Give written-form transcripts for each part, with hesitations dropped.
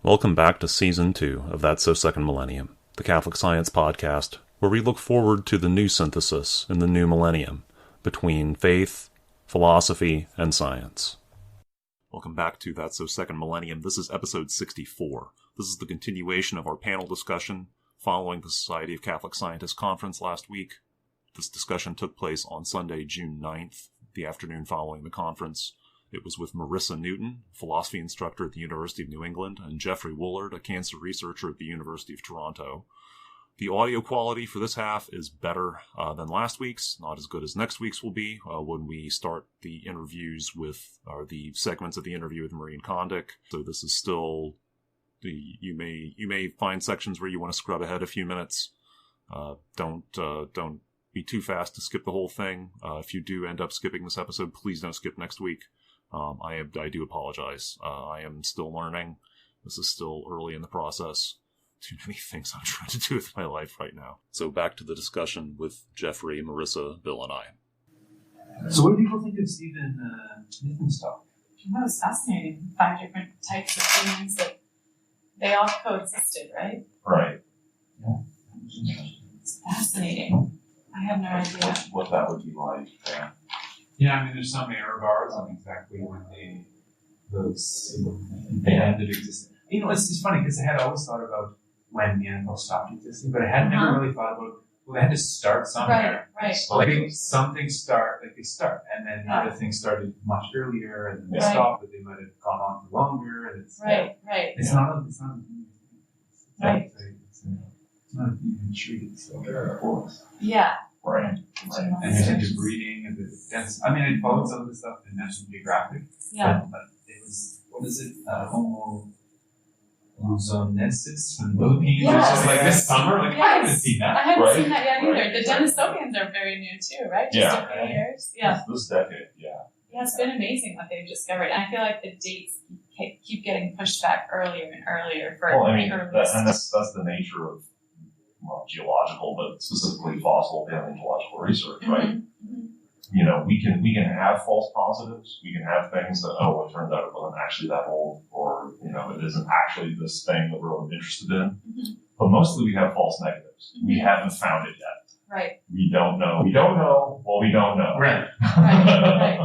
Welcome back to Season 2 of That's So Second Millennium, the Catholic Science podcast, where we look forward to the new synthesis in the new millennium between faith, philosophy, and science. Welcome back to That's So Second Millennium. This is episode 64. This is the continuation of our panel discussion following the Society of Catholic Scientists conference last week. This discussion took place on Sunday, June 9th, the afternoon following the conference. It was with Merissa Newton, philosophy instructor at the University of New England, and Geoffrey Woollard, a cancer researcher at the University of Toronto. The audio quality for this half is better than last week's, not as good as next week's will be when we start the interviews with, or the segments of the interview with Maureen Condic. So this is still, you may find sections where you want to scrub ahead a few minutes. Don't be too fast to skip the whole thing. If you do end up skipping this episode, please don't skip next week. I do apologize. I am still learning. This is still early in the process. Too many things I'm trying to do with my life right now. So back to the discussion with Geoffrey, Merissa, Bill, and I. So what do people think of Stephen Newton's talk? That was fascinating. 5 different types of beings that they all coexisted, right? Right. Yeah. It's fascinating. I have no idea. What that would be like. Yeah, I mean, there's some error bars on exactly when they ended existing. You know, it's funny because I had always thought about when Neanderthals stopped existing, but I had never really thought about, well, they had to start somewhere. Right. Like something they start, and then other things started much earlier, and then they stopped, but they might have gone on for longer, and it's right. It's not a Right. It's not an even tree. It's like a forest. Yeah. Right. And there's interbreeding and the dense. I mean, I followed some of the stuff in National Geographic. Yeah. But it was, what is it? Homo luzonensis from the Philippines. Yes. It's just like this summer. Like, I haven't seen that. I haven't Right. seen that yet either. Right. The Denisovians are very new too, right? Just a few years. Yeah. This decade, yeah. Yeah, it's been amazing what they've discovered. And I feel like the dates keep getting pushed back earlier and earlier for Well, I mean, the earliest. that's the nature of geological, but specifically fossil paleontological research, right? Mm-hmm. You know, we can have false positives. We can have things that, it turns out it wasn't actually that old, or, it isn't actually this thing that we're interested in. Mm-hmm. But mostly we have false negatives. Mm-hmm. We haven't found it yet. Right. We don't know. We don't know. Well, we don't know. Right. Right.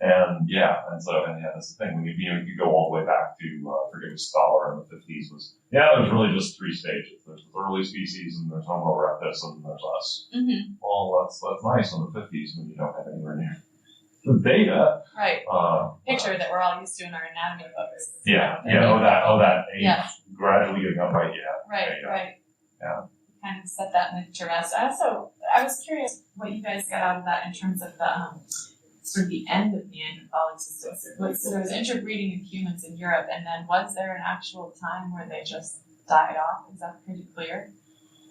And that's the thing. When you could go all the way back to, forget what scholar in the 50s was. Yeah, there's really just 3 stages. There's the early species, and there's Homo erectus, and there's us. Mm-hmm. Well, that's nice in the 50s when you don't have anywhere near the data. Right. Picture that we're all used to in our anatomy books. Yeah. That age gradually getting up, right? Yeah. Right. Yeah. Kind of set that in the rest. I was curious what you guys got out of that in terms of the sort of the end of Neanderthal existence. So there was interbreeding of humans in Europe, and then was there an actual time where they just died off? Is that pretty clear?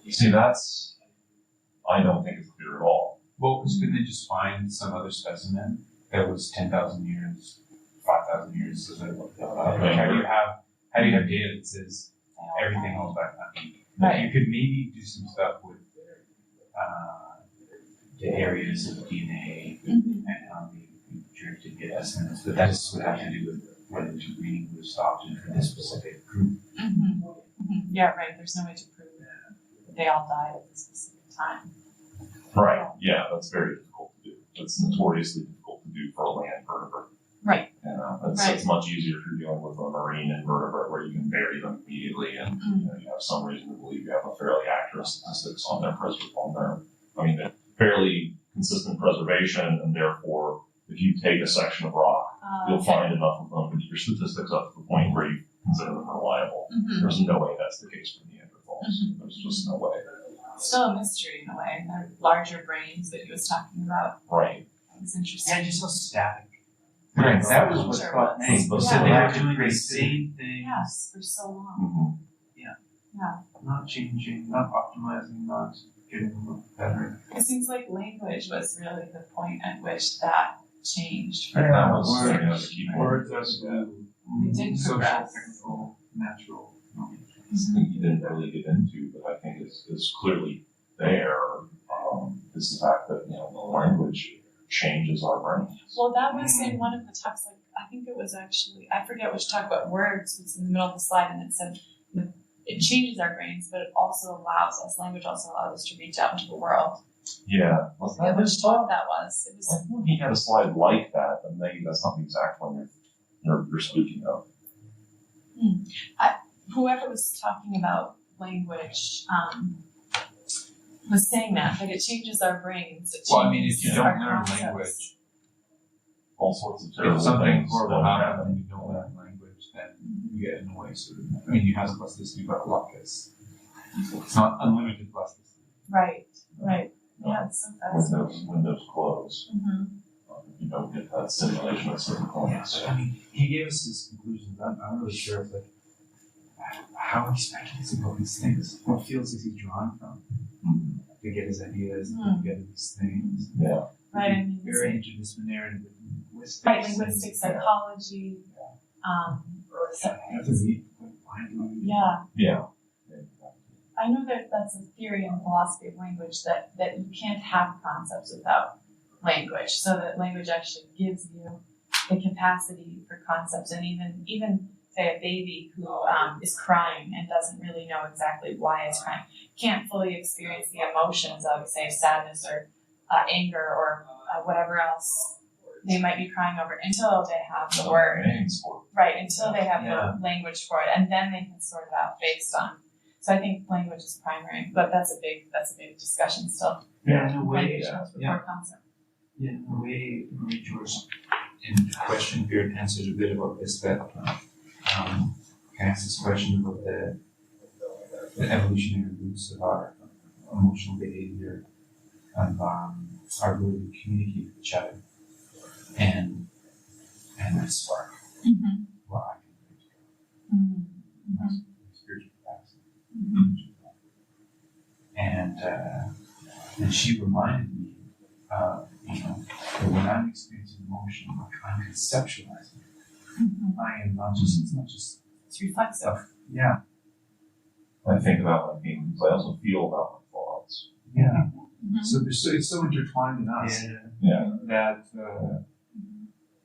See, I don't think it's clear at all. Well, because couldn't they just find some other specimen that was 10,000 years, 5,000 years? So they looked that up. Like, how do you have data that says everything else back then? Right. You could maybe do some stuff with the areas of DNA and how they drifted get estimates, but that just would have to do with whether interbreeding would have stopped in this specific group. Mm-hmm. Mm-hmm. Yeah, right. There's no way to prove that they all died at this specific time. Right. Yeah, that's very difficult to do. It's notoriously difficult to do for a land vertebrate. Right. It's much easier if you're dealing with a marine invertebrate where you can bury them immediately, and you have some reason to believe you have a fairly accurate statistics on their fairly consistent preservation, and therefore, if you take a section of rock, you'll find enough of them to get your statistics up to the point where you consider them reliable. Mm-hmm. There's no way that's the case for Neanderthals. Mm-hmm. There's just no way. Still a mystery in a way. Their larger brains that he was talking about. Right. It's interesting. Yeah, just so static. Right. That was what caught me. So they were doing the same thing. Yes, for so long. Mm-hmm. Not changing, not optimizing, not getting better. It seems like language was really the point at which that changed. And that was the key point. Words are social, progress. technical, natural. Something you didn't really get into, but I think is clearly there, is the fact that the language changes our brains. Well, that was in one of the talks. Like, I think it was actually, I forget which talk about words was in the middle of the slide, and it said it changes our brains, but it also allows us, language also allows us to reach out into the world. Yeah. Was that Which his talk talk? that was. It I was thought he had a slide like that, but maybe that's not the exact one you're speaking of. whoever was talking about language was saying that it changes our brains. It Well, I mean, if you changes don't our learn concepts. language, All sorts of terrible if something things horrible don't happens happen. and you don't learn language, then you get in the way. Sort of. I mean, you have plasticity, but luck is. It's not unlimited plasticity. Right. Yeah, it's so fascinating. Windows close. Mm-hmm. You don't get that stimulation at certain points. I mean, he gave us his conclusions. I'm not really sure if, like, how he speculates about these things. What fields is he drawing from to get his ideas, to get these things? Yeah. Right. I mean, Very interdisciplinary with linguistics. right, linguistic psychology. You have to read quite widely. Yeah. Yeah. I know that that's a theory in philosophy of language that you can't have concepts without language, so that language actually gives you the capacity for concepts, and even say a baby who is crying and doesn't really know exactly why it's crying can't fully experience the emotions of, say, sadness or anger or whatever else they might be crying over until they have the word, right? Until they have the language for it, and then they can sort it out based on. So I think language is primary, but that's a big discussion still. Yeah, in a way, Language comes before concept. Yeah, in a way, Marie George, in the question period, answered a bit about this, that asks this question about the evolutionary roots of our emotional behavior and our ability to communicate with each other, and that spark. Mm-hmm. Well, I Mm-hmm. can spiritual capacity. And she reminded me, that when I'm experiencing emotion, I'm conceptualizing it. Mm-hmm. I am not just, it's not just It's reflexive. stuff. Yeah. I think about my feelings. I also feel about my thoughts. Yeah. Mm-hmm. So it's so intertwined in us Yeah. that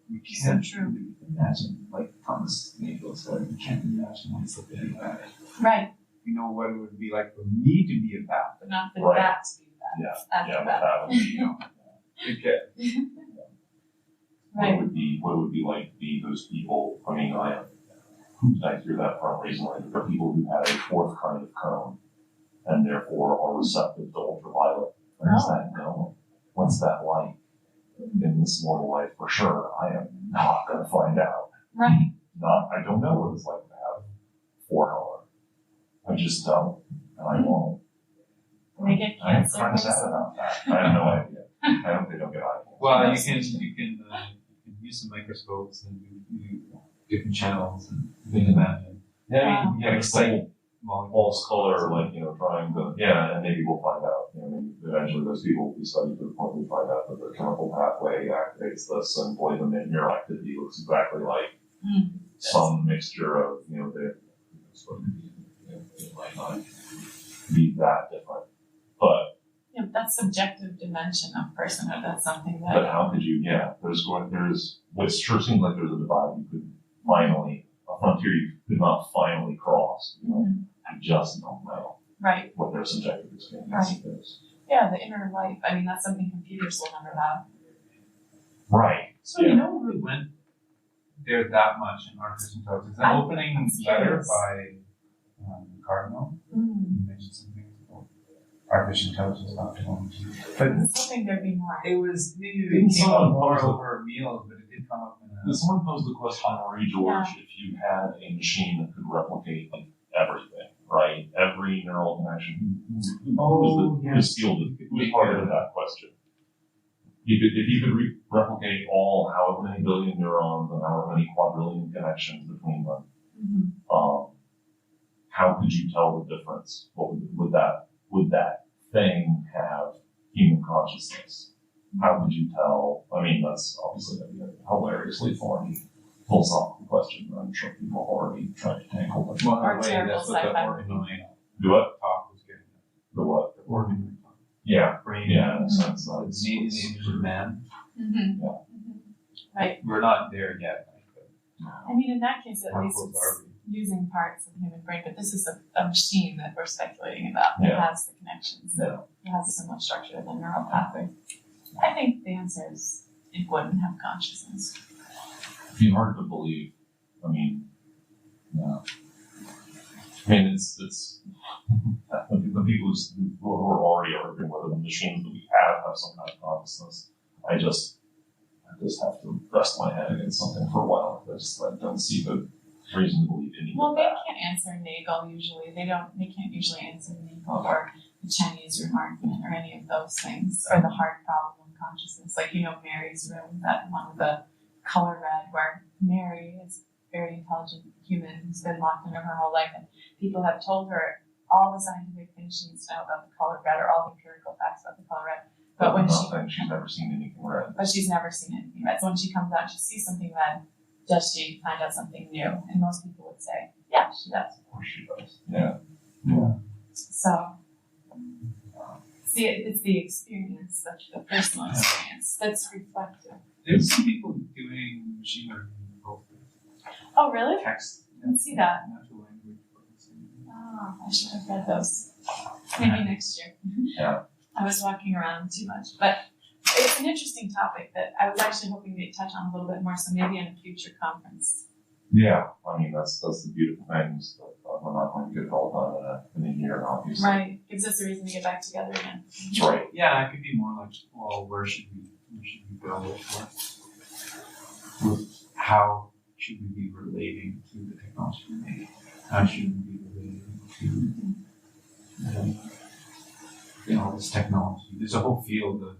we can't So true. really imagine, like Thomas Nagel said, we can't imagine what it's like to be bad. Right, We know what it would be like for me to be a bad. but not for Right. that to be bad. Yeah. After Yeah, but that. that would be, Okay. Right. what it would be like to be those people. I mean, I hear that from recently. There are people who have a fourth kind of cone and therefore are receptive to ultraviolet. Where's that going? What's that like in this mortal life? For sure, I am not going to find out. Right. I don't know what it's like to have four color. I just don't, and I won't. They get I am cancer. kind of sad about that. I have no idea. I hope they don't get eye cancer. Well, you can use some microscopes and do different channels and think about it. Yeah, Wow. you can get excited. Molecules. False color, like, trying to, and maybe we'll find out. Maybe eventually those people will be studied to the point we find out that their chemical pathway activates this, and boy, the neural activity looks exactly like some mixture of, it might not be that different. But Yeah, that's subjective dimension of personhood. That's something but that how could you? Yeah, it sure seems like there's a divide you could finally, a frontier you could not finally cross. I just don't know right. what their subjective experience Right. is. Yeah, the inner life. I mean, that's something computers will never have. Right. So you know we went there that much in artificial intelligence. An opening I'm letter curious. by Cardinal. You mentioned some things about artificial intelligence, not technology. But I was hoping there'd be more. it was maybe Didn't it came someone up more pose a- over meals, but it did come up in a Someone posed the question on Marie George if you had a machine that could replicate everything, right? Every neural connection. Who was fielded? Who was part of that question? If you could replicate all however many billion neurons and however many quadrillion connections between them, how could you tell the difference? Would that thing have human consciousness? How could you tell? I mean, that's obviously a hilariously foreign philosophical question that I'm sure people are already trying to tackle. But well, Or in a way, terrible that's what the sci-fi organoid do what? talk was getting at. The what? The organoid talk. Yeah. Brain. Yeah, in a sense. It's made in the image of man. Mm-hmm. We're not there yet. I mean, in that case, at least Harmful it's garbage. using parts of the human brain, but this is a machine that we're speculating about that Yeah. has the connections, that has a similar structure than neural pathway. I think the answer is it wouldn't have consciousness. It'd be hard to believe. I mean, yeah. I mean, it's the people who are already arguing whether the machines that we have some kind of consciousness. I just have to rest my head against something for a while. I don't see the reason to believe any Well, of they that. can't answer Nagel usually. They can't usually answer Nagel or the Chinese remarkment or any of those things, or the hard problem of consciousness. Like, Mary's room, that one with the color red, where Mary is a very intelligent human who's been locked in her whole life, and people have told her all the scientific things she needs to know about the color red, or all the empirical facts about the color red. But when she's never seen anything red. But she's never seen anything red. So when she comes out and she sees something red, does she find out something new? And most people would say, yeah, she does. Of course she does. Yeah. So, see, it's the experience, the personal experience that's reflective. There's some people doing machine learning in both Oh, really? text. I didn't see that. Natural language processing. Oh, I should have read those. Maybe next year. Yeah. I was walking around too much. But it's an interesting topic that I was actually hoping to touch on a little bit more, so maybe in a future conference. Yeah. I mean, that's the beautiful thing is that we're not going to get it all done in a year, obviously. Right. Gives us a reason to get back together again. That's right. Yeah, it could be more like, well, where should we build it for? How should we be relating to the technology we make? How should we be relating to this technology? There's a whole field of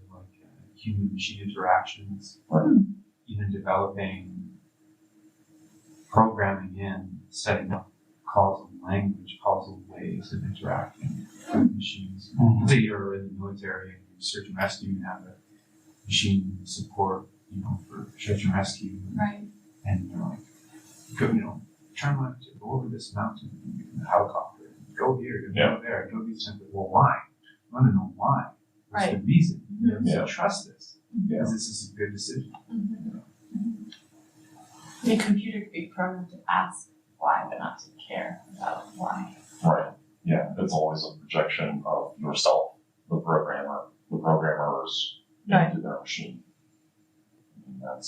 human-machine interactions, even developing, programming in, setting up causal language, causal ways of interacting with machines. Let's say you're in the military and you search and rescue and have a machine support, for search and rescue. Right. And you're like, turn left to go over this mountain in a helicopter, go here, go there, go these things. Well, why? I want to know why. What's the reason? So trust this. Because this is a good decision. The computer could be programmed to ask why, but not to care about why. Right. Yeah. It's always a projection of yourself, the programmers into their machine. And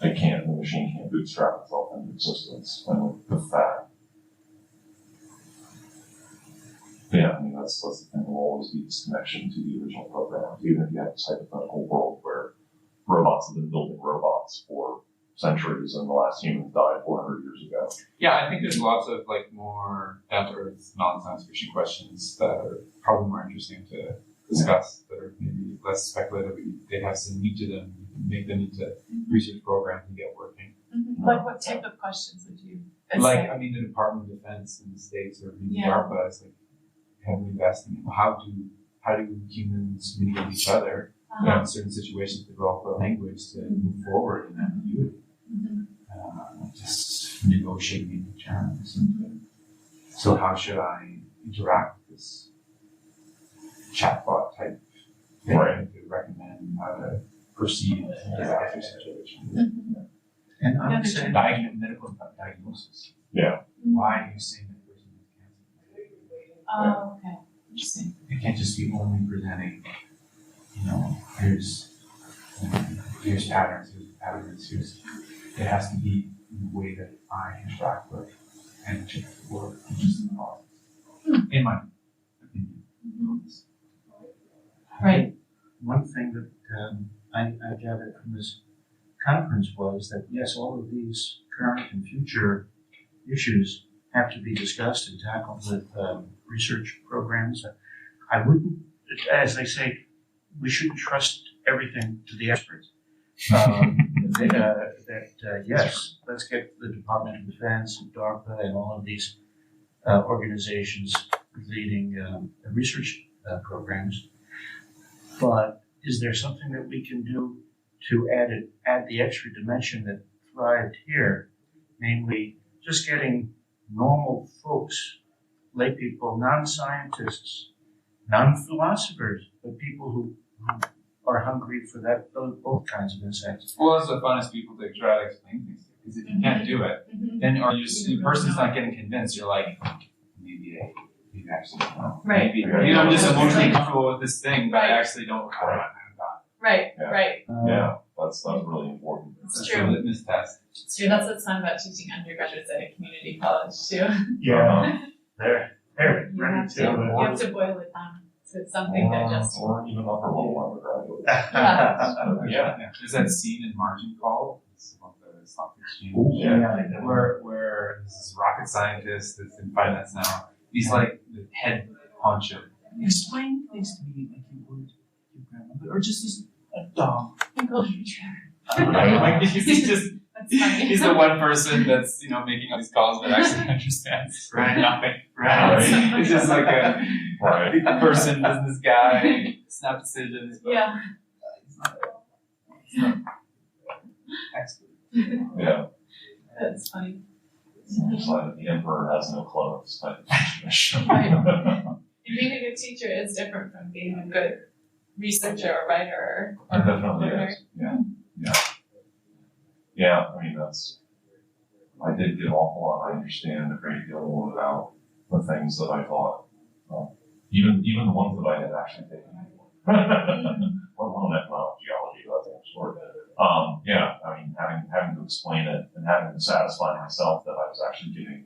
the machine can't bootstrap itself into existence. And with that, yeah, I mean, that's the thing. There will always be this connection to the original programmer, even if you have this hypothetical world where robots have been building robots for centuries and the last humans died 400 years ago. Yeah, I think there's lots of more down-to-earth, non-science fiction questions that are probably more interesting to discuss, that are maybe less speculative. They have some meat to them. You can make them into research programs and get working. Like what type of questions would you say? The Department of Defense in the States or maybe DARPA is heavily investing in how do humans communicate with each other in certain situations, develop a language to move forward in ambiguity. Just negotiating terms. So how should I interact with this chatbot type thing to recommend how to proceed in a disaster situation? And I would say medical diagnosis. Yeah. Why are you saying that person has cancer? Oh, okay. Interesting. It can't just be only presenting, here's patterns, it has to be in the way that I interact with and check the work, which is the cause. In my opinion. Right. One thing that I gathered from this conference was that, yes, all of these current and future issues have to be discussed and tackled with research programs. I wouldn't, as they say, we shouldn't trust everything to the experts. Yes, let's get the Department of Defense and DARPA and all of these organizations leading research programs. But is there something that we can do to add the extra dimension that thrived here, namely just getting normal folks, lay people, non-scientists, non-philosophers, but people who are hungry for both kinds of insights. Well, it's the funnest people to try to explain things to. Because if you can't do it, then or the person's not getting convinced, you're like, maybe I actually don't know. Right. Maybe I'm just emotionally comfortable with this thing, but I Right. actually don't know how to Right, Yeah. right. Yeah, that's really important. It's That's true. a litmus test. It's true. That's what's fun about teaching undergraduates at a community college too. Yeah, they're You ready have to. to, you have to boil it down to something digestible. Or even upper level undergraduate. Yeah. There's that scene in Margin Call. It's about the stock exchange. Where this is rocket scientist that's in finance now. He's like the head honcho. Explain things to me like you would your grandmother, or just as a dog. Golden retriever. Like he's just That's funny. he's the one person that's making all these calls that actually understands nothing. Right. He's just like a Right. person, business guy, snap decisions. But Yeah. he's not expert. Yeah. That's funny. It's like the emperor has no clothes type of situation. Right. And being a good teacher is different from being a good researcher or writer or It definitely learner. is. Yeah, I mean, I did get awful lot. I understand a great deal about the things that I thought, even the ones that I had actually taken before. Let alone economic geology, that's a short. Yeah, I mean, having to explain it and having to satisfy myself that I was actually giving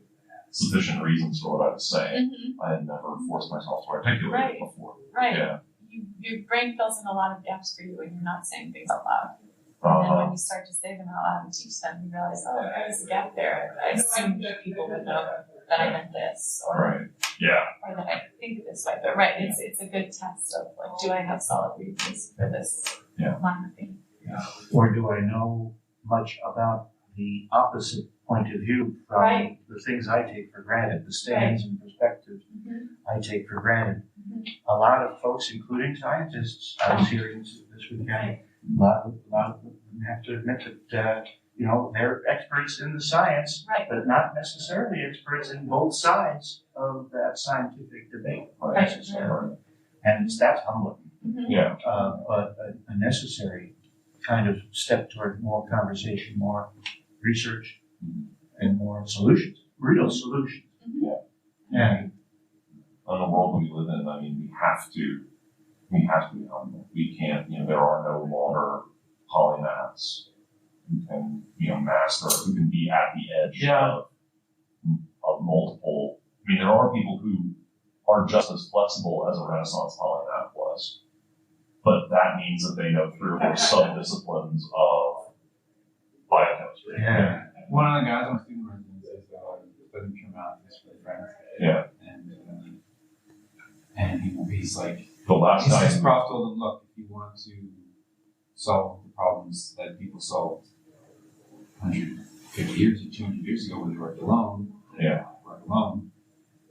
sufficient reasons for what I was saying. I had never forced myself to articulate it before. Right. Yeah. Your brain fills in a lot of gaps for you when you're not saying things out loud. And then when Uh-huh. you start to say them out loud and teach them, you realize, oh, there's a gap there. I assumed people would know that I meant this, or Right. Yeah. that I think this way. But right, it's a good test of like, do I have solid reasons for this line of thinking? Or do I know much about the opposite point of view from Right. the things I take for granted, the stands and perspectives I take for granted? Mhm. A lot of folks, including scientists, I was hearing this weekend, Right. a lot of them have to admit that, they're experts in the science, Right. but not necessarily experts in both sides of that scientific debate Right. necessarily. And that's humbling, Yeah. but a necessary kind of step toward more conversation, more research, and more solutions, real solutions. And In the world we live in, I mean, we have to be humble. We can't, there are no longer polymaths who can, master, who can be at the edge of multiple. I mean, there are people who are just as flexible as a Renaissance polymath was, but that means that they know 3 or 4 sub-disciplines of biochemistry. yeah, One of the guys on student residency is studying traumatis for friends. Yeah. And he's like, The last his time, prof told him, look, if you want to solve the problems that people solved 150 years or 200 years ago when they worked alone, work alone.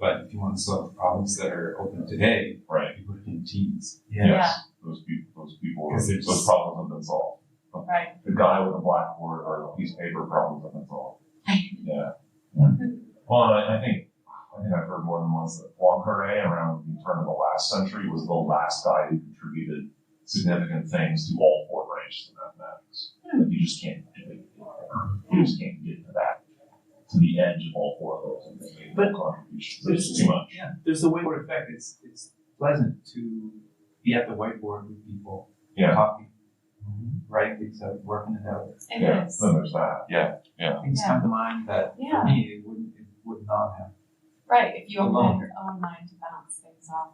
But if you want to solve problems that are open today, right? you work in teams. Yes, those people, 'Cause there's- those problems have been solved. Right. The guy with a blackboard or a piece of paper problems have been solved. Yeah. Well, I think I've heard more than once that Poincaré around the turn of the last century was the last guy who contributed significant things to all 4 branches of mathematics. Like you just can't do it. You just can't get to that, to the edge of all 4 of those and make contributions. It's too much. Yeah, there's the whiteboard effect. It's pleasant to be at the whiteboard with people, talking, writing things out, working it out. It is. Then there's that. Things come to mind that for me it would not have Right. If you only have your own mind to bounce things off.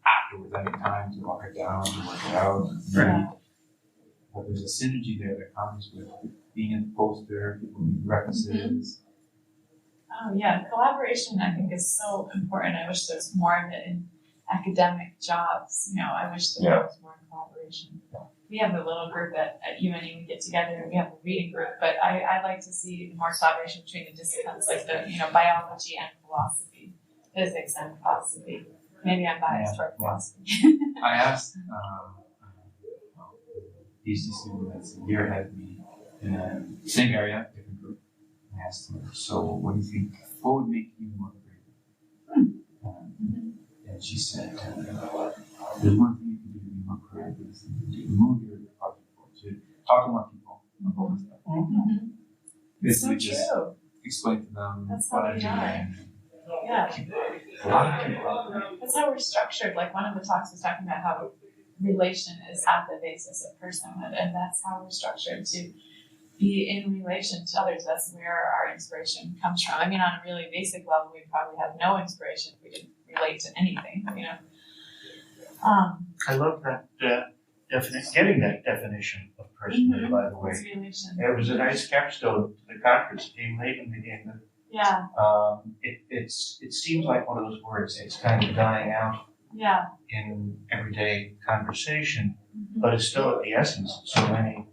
afterwards any time to walk it down and work it out. Yeah. But there's a synergy there that comes with being in the poster, people making references. Oh yeah, collaboration I think is so important. I wish there was more of it in academic jobs. I wish there was more collaboration. We have a little group at UNE, we get together and we have a reading group, but I'd like to see more collaboration between the disciplines like the biology and philosophy, physics and philosophy. Maybe I'm biased toward philosophy. I asked PhD student that's a year ahead of me in the same area, different group. I asked her, so what do you think, what would make you more creative? And she said, there's one thing you can do to be more creative is to move your project forward, to talk to more people about this stuff. Basically so just true. explain to them That's what how I'm we doing. are. Yeah. That's how we're structured. Like one of the talks was talking about how relation is at the basis of personhood, and that's how we're structured to be in relation to others. That's where our inspiration comes from. I mean, on a really basic level, we'd probably have no inspiration if we didn't relate to anything, you know. I love that getting that definition of personhood, by the way. It's relation. It was a nice capstone to the conference. It came late in the game, but Yeah, it seems like one of those words that's kind of dying out yeah. in everyday conversation, Mhm. but it's still at the essence of so many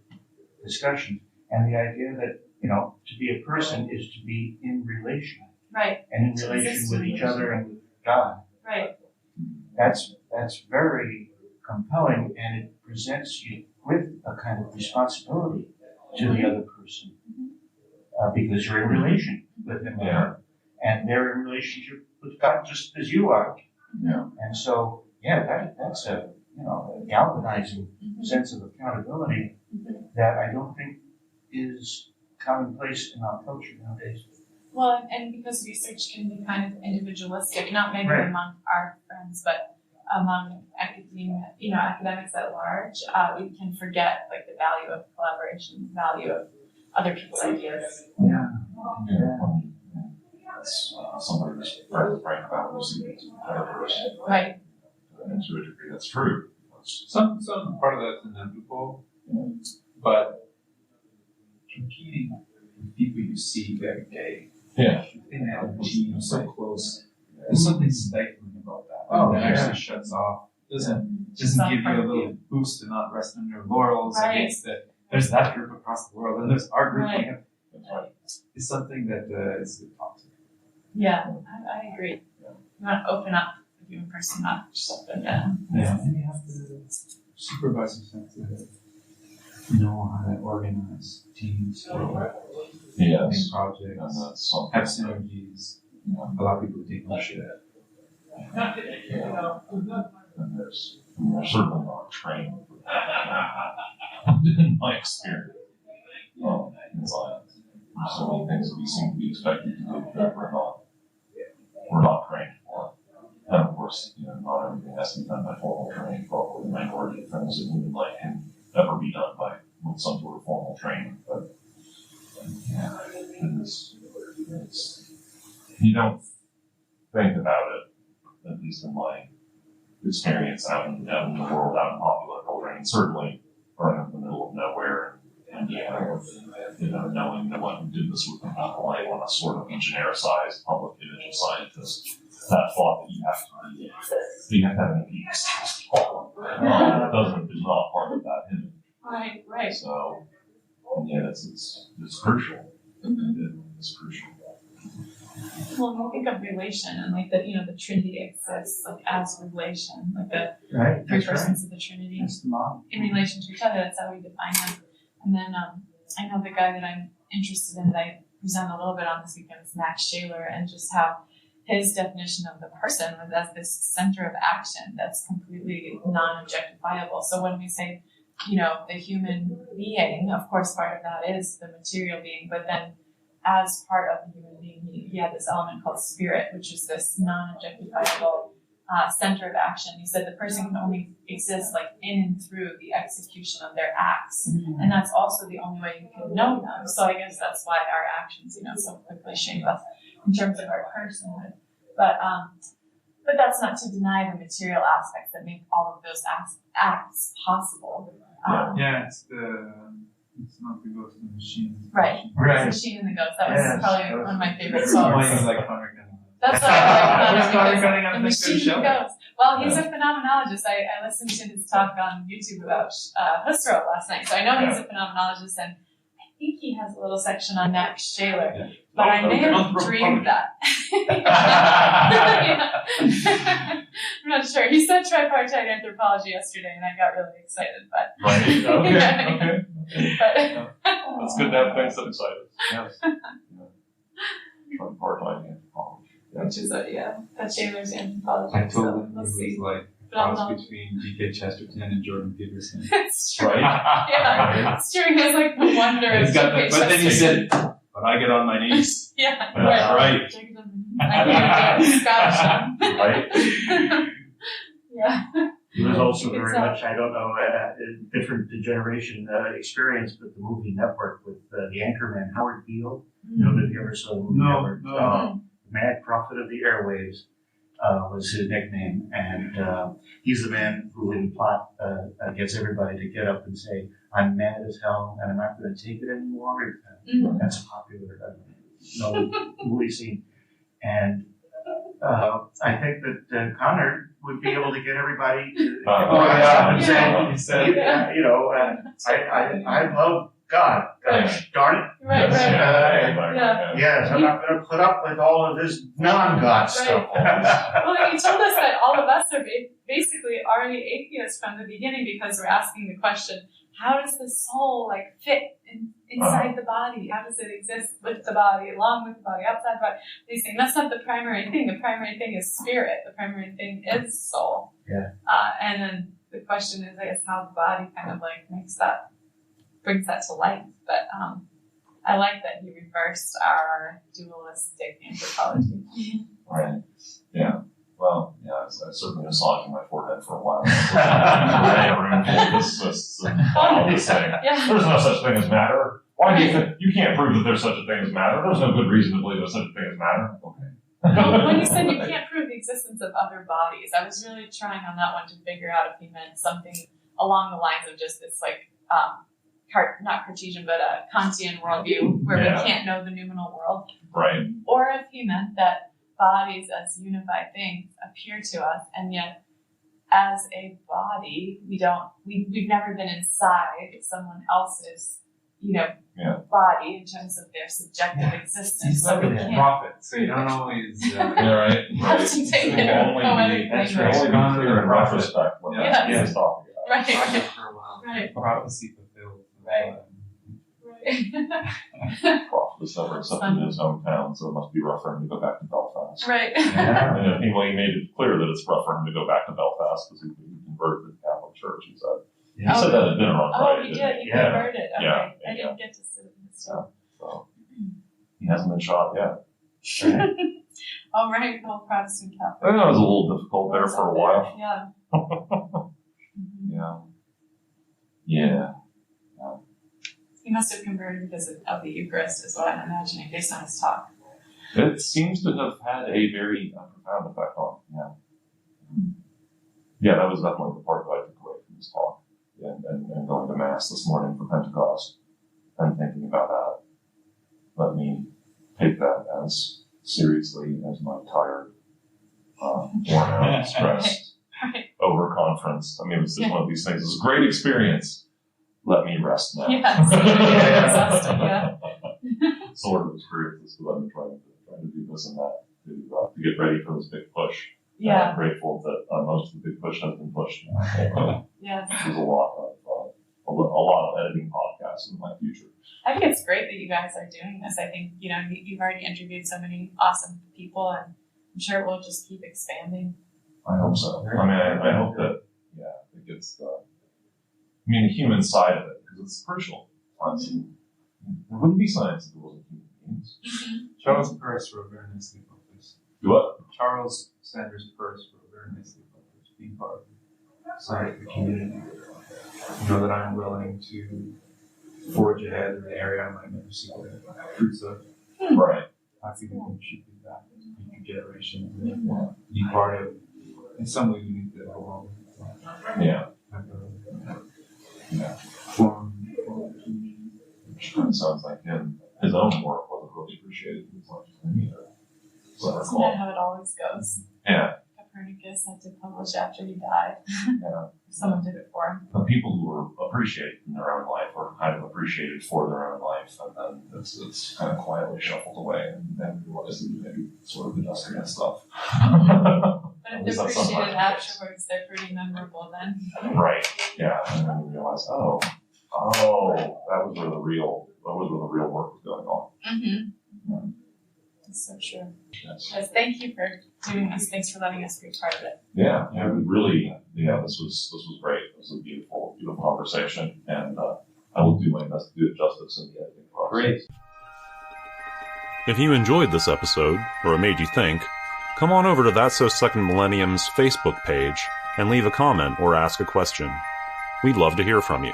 discussions. And the idea that, to be a person is to be in relation, Right, and in relation with each other and with God. right. That's very compelling, and it presents you with a kind of responsibility to the other person, because you're in relation with them, and they're in relationship with God just as you are. Yeah. And so, that's a galvanizing sense of accountability that I don't think is commonplace in our culture nowadays. Well, and because research can be kind of individualistic, not maybe Right. among our friends, but among academia, academics at large, we can forget like the value of collaboration, the value of other people's ideas. That's somebody was very frank about losing a better person. Right. And to a degree, that's true. Some part of that's inevitable, but competing with people you see every day, in that team so close, there's something stifling about that. That actually shuts off. Doesn't give you a little boost to not rest on your laurels against that. There's that group across the world, and there's our group. Right. It's something that is toxic. Yeah, I agree. You want to open up the human person, not just open down. Yeah, and you have to supervisors have to know how to organize teams, make projects, And that's something. have synergies, allow people to take ownership. And there's certainly not training for that. In my experience, in science, there's so many things that we seem to be expected to do that we're not trained for. And of course, not everything has to be done by formal training. Probably the minority of things that we would like can never be done with some sort of formal training. But it's you don't think about it, at least in my experience out in the world, out in popular culture, and certainly growing up in the middle of nowhere in Indiana, knowing that when we did this with people like on a sort of genericized public image of scientists, that thought that you have to have an peaks. Is not part of that image. Right. So, and it's crucial. It's crucial. Well, when we think of relation and like the Trinity exists like as relation, like the Right. three persons of the Trinity That's the model. in relation to each other. That's how we define them. And then I know the guy that I'm interested in that I present a little bit on this weekend is Max Shaler, and just how his definition of the person was as this center of action that's completely non-objectifiable. So when we say, the human being, of course, part of that is the material being, but then as part of the human being, he had this element called spirit, which is this non-objectifiable center of action. He said the person can only exist like in and through the execution of their acts, and that's also the only way you can know them. So I guess that's why our actions, so quickly shape us in terms of our personhood. But that's not to deny the material aspects that make all of those acts possible. It's not the ghost in the machine. Right. Right. The Machine and the Ghost. That was Yes, probably that was- one of my favorite Mine songs. was like Connor Cunningham. That's what I What's Connor like. Cunningham The next to Machine and the Michelle? Ghost. Well, he's a phenomenologist. I listened to his talk on YouTube about Husserl last night, so I know he's a phenomenologist, and I think he has a little section on Max Shaler, but I may have dreamed that. I'm not sure. He said tripartite anthropology yesterday, and I got really excited, but. Right? Okay. But That's good to have things that excite us. Yes. Tripartite anthropology. which is that's Shaler's anthropology. I told so him we'll he see. was like a Phenomenal. cross between G.K. Chesterton and Jordan Peterson. It's true. Right? Yeah, it's true. He has like the wonder of He's got G.K. but then he Chesterton. said, but I get on my knees. Yeah, That's right. I hear it. Scottish. Right? Yeah. It was also You can very tell. much, I don't know, a different generation experience with the movie Network with the anchorman Howard Beale. I don't know if you ever saw the movie No, Network. no. Mad Prophet of the Airwaves was his nickname, and he's the man who in plot gets everybody to get up and say, "I'm mad as hell, and I'm not going to take it any longer." That's a popular movie scene, and I think that Connor would be able to get everybody to and say, you know, I love God. Gosh darn it. Right, right. Yeah. Yes, I'm not going to put up with all of this non-God stuff. Well, you told us that all of us are basically already atheists from the beginning because we're asking the question, how does the soul fit inside the body? How does it exist with the body, along with the body, outside the body? They're saying that's not the primary thing. The primary thing is spirit. The primary thing is soul. Yeah. And then the question is, I guess, how the body kind of brings that to life. But I like that you reversed our dualistic anthropology. Right. Yeah. Well, yeah, I was certainly massaging my forehead for a while. I a room full of physicists and all this saying, Yeah. there's no such thing as matter. Why do you think you can't prove that there's such a thing as matter? There's no good reason to believe there's such a thing as matter. Okay. Well, when you said you can't prove the existence of other bodies, I was really trying on that one to figure out if he meant something along the lines of just this not Cartesian, but a Kantian worldview where we can't know the noumenal world. Right. Or if he meant that bodies as unified things appear to us, and yet as a body, we've never been inside someone else's, body in terms of their subjective existence. So we can't Prophet. So not only is Yeah, right. have to take it as Only poetic that's language. right. only be clear in retrospect what Yeah. that's talking about. Right, prophet right, for a while. right, Prophecy fulfilled. Right. right. Prophet is never accepted in his hometown, so it must be rough for him to go back to Belfast. Right. And he made it clear that it's rough for him to go back to Belfast because he converted to the Catholic Church. He said that at dinner on Oh, Friday. he didn't did. He converted. Okay. Yeah, I didn't get to sit in this. So he hasn't been shot yet. Oh, right. Well, Protestant Catholic. I think that was a little difficult there for a while. Yeah. Yeah. Yeah. He must have converted because of the Eucharist, is what I'm imagining, based on his talk. It seems to have had a very profound effect on him. Yeah, that was definitely the part that I took away from his talk. And going to Mass this morning for Pentecost and thinking about that. Let me take that as seriously as my tired, worn out, stressed, overconference. I mean, it was just one of these things. It was a great experience. Let me rest now. Yes. Exhausted, yeah. Sort of experiences, but I'm trying to do this and that to get ready for this big push. Yeah. I'm grateful that most of the big push has been pushed now. Yes. There's a lot of editing podcasts in my future. I think it's great that you guys are doing this. I think, you've already interviewed so many awesome people, and I'm sure it will just keep expanding. I hope so. I mean, I hope that, it gets the human side of it, because it's crucial. Honestly. There wouldn't be science if there wasn't human beings. Charles Peirce wrote very nicely about this. Do what? Charles Sanders Peirce wrote very nicely about this, being part of the scientific community. That I'm willing to forge ahead in the area I might never see the fruits of. Right. I think we should do that as future generations and be part of. In some way, we need to evolve. Yeah. Form. Which kind of sounds like his own work wasn't really appreciated as much as me either. So Isn't that how it always goes? Yeah. Copernicus had to publish after he died. Yeah. Someone did it for him. The people who were appreciated in their own life are kind of appreciated for their own life, and then it's kind of quietly shuffled away, and then realize that you maybe sort of adjust against stuff. But if they're appreciated afterwards, they're pretty memorable then. Right. Yeah. And then you realize, that was where the real work was going on. Mm-hmm. Yeah. That's so true. Yes. Yes, thank you for doing this. Thanks for letting us be part of it. Yeah. We really. This was great. It was a beautiful conversation, and I will do my best to do it justice in the editing process. Great. If you enjoyed this episode, or it made you think, come on over to That's So Second Millennium's Facebook page and leave a comment or ask a question. We'd love to hear from you.